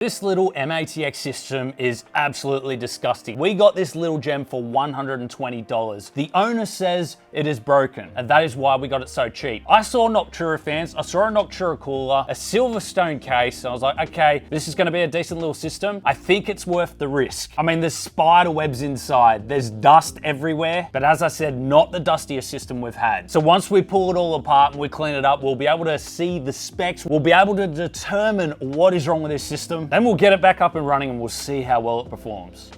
This little M-ATX system is absolutely disgusting. We got this little gem for $120. The owner says it is broken, and that is why we got it so cheap. I saw Noctura fans, I saw a Noctura cooler, a Silverstone case, and I was like, okay, this is gonna be a decent little system. I think it's worth the risk. I mean, there's spider webs inside, there's dust everywhere, but as I said, not the dustiest system we've had. So once we pull it all apart and we clean it up, we'll be able to see the specs, we'll be able to determine what is wrong with this system. Then we'll get it back up and running and we'll see how well it performs.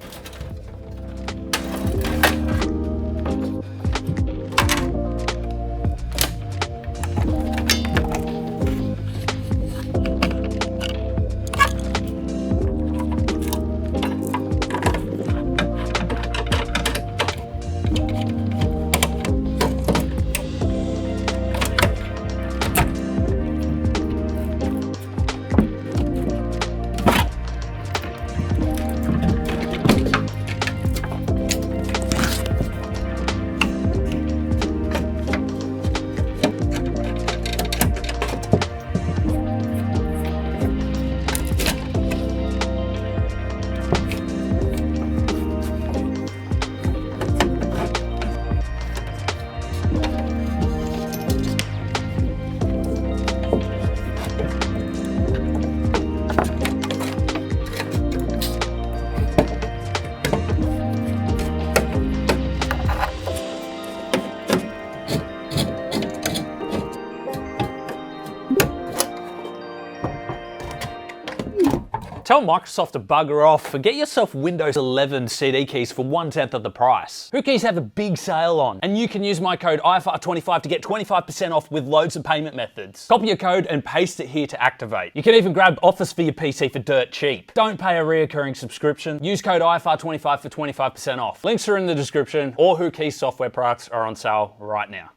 Tell Microsoft to bugger off and get yourself Windows 11 CD keys for 1/10 of the price. HooKeys have a big sale on, and you can use my code IFR25 to get 25% off with loads of payment methods. Copy your code and paste it here to activate. You can even grab Office for your PC for dirt cheap. Don't pay a reoccurring subscription. Use code IFR25 for 25% off. Links are in the description. All HooKeys software products are on sale right now.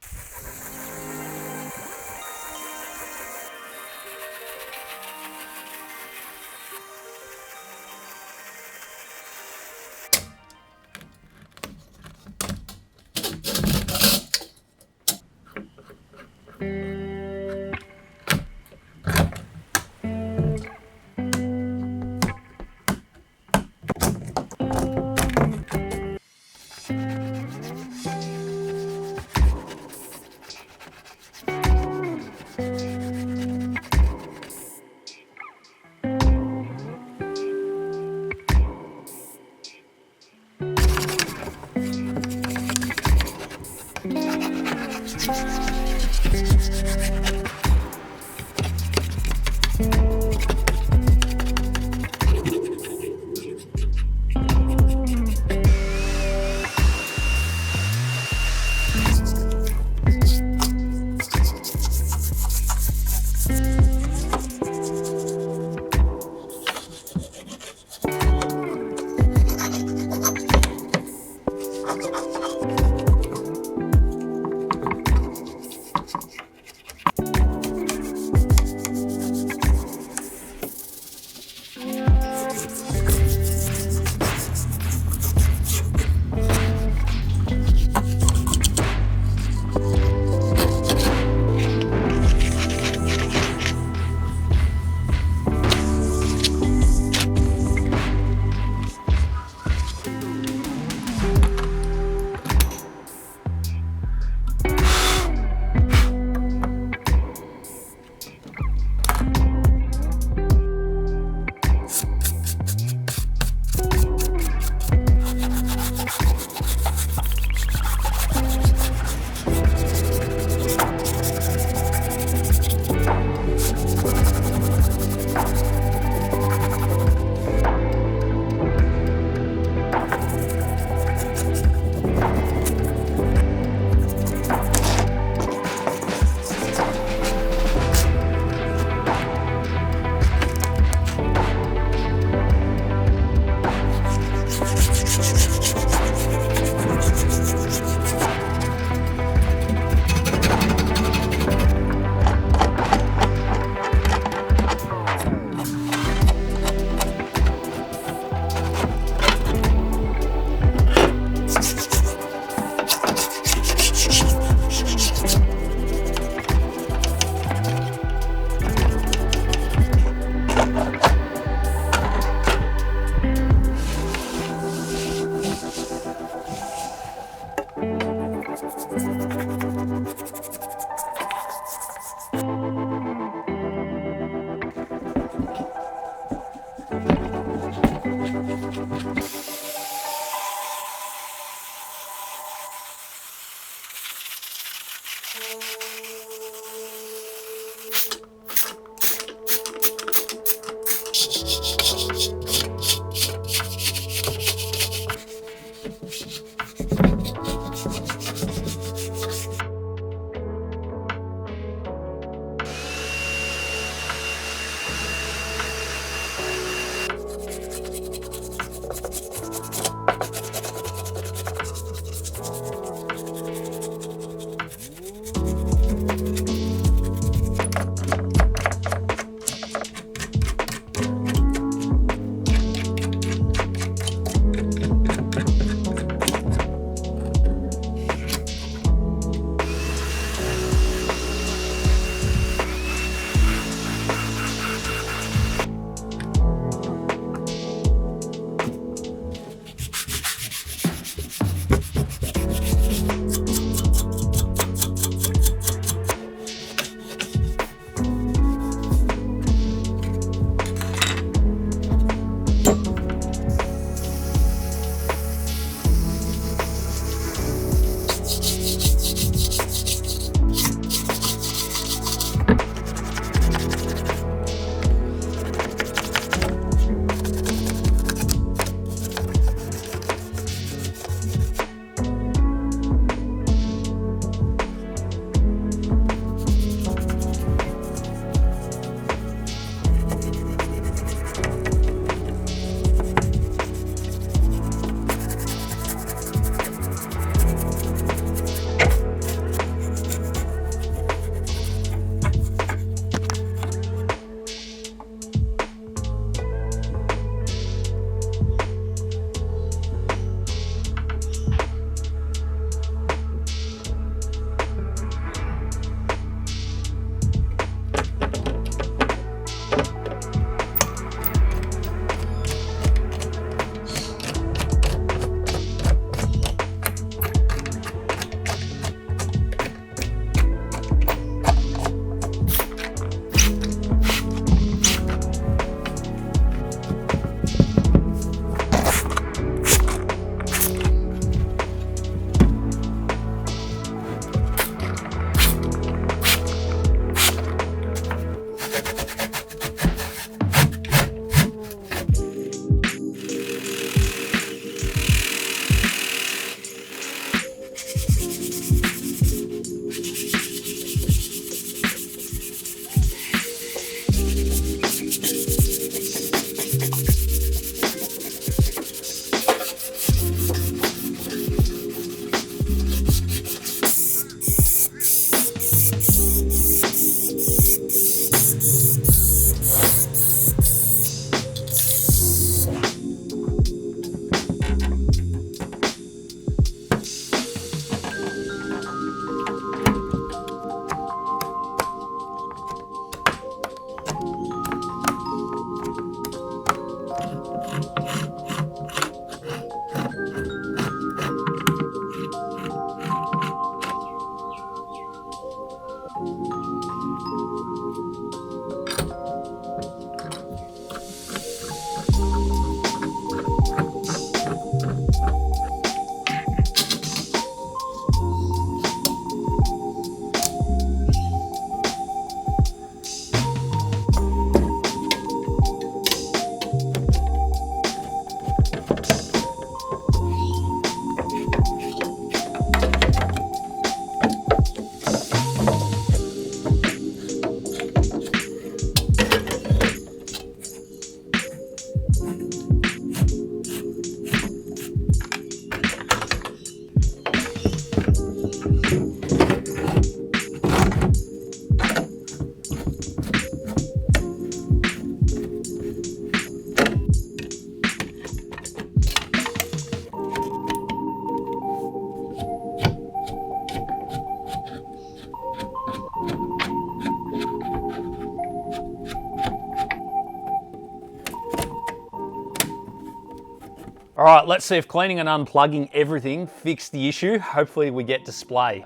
All right, let's see if cleaning and unplugging everything fixed the issue. Hopefully we get display.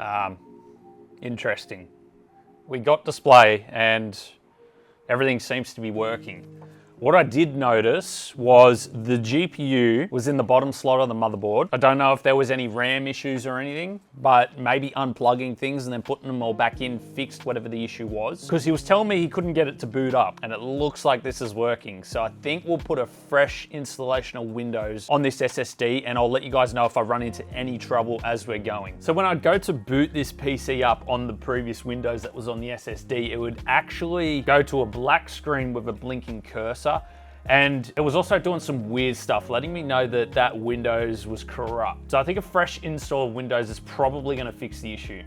Interesting. We got display and everything seems to be working. What I did notice was the GPU was in the bottom slot of the motherboard. I don't know if there was any RAM issues or anything, but maybe unplugging things and then putting them all back in fixed whatever the issue was. Because he was telling me he couldn't get it to boot up, and it looks like this is working. So I think we'll put a fresh installation of Windows on this SSD, and I'll let you guys know if I run into any trouble as we're going. So when I go to boot this PC up on the previous Windows that was on the SSD, it would actually go to a black screen with a blinking cursor. And it was also doing some weird stuff, letting me know that that Windows was corrupt. So I think a fresh install of Windows is probably going to fix the issue.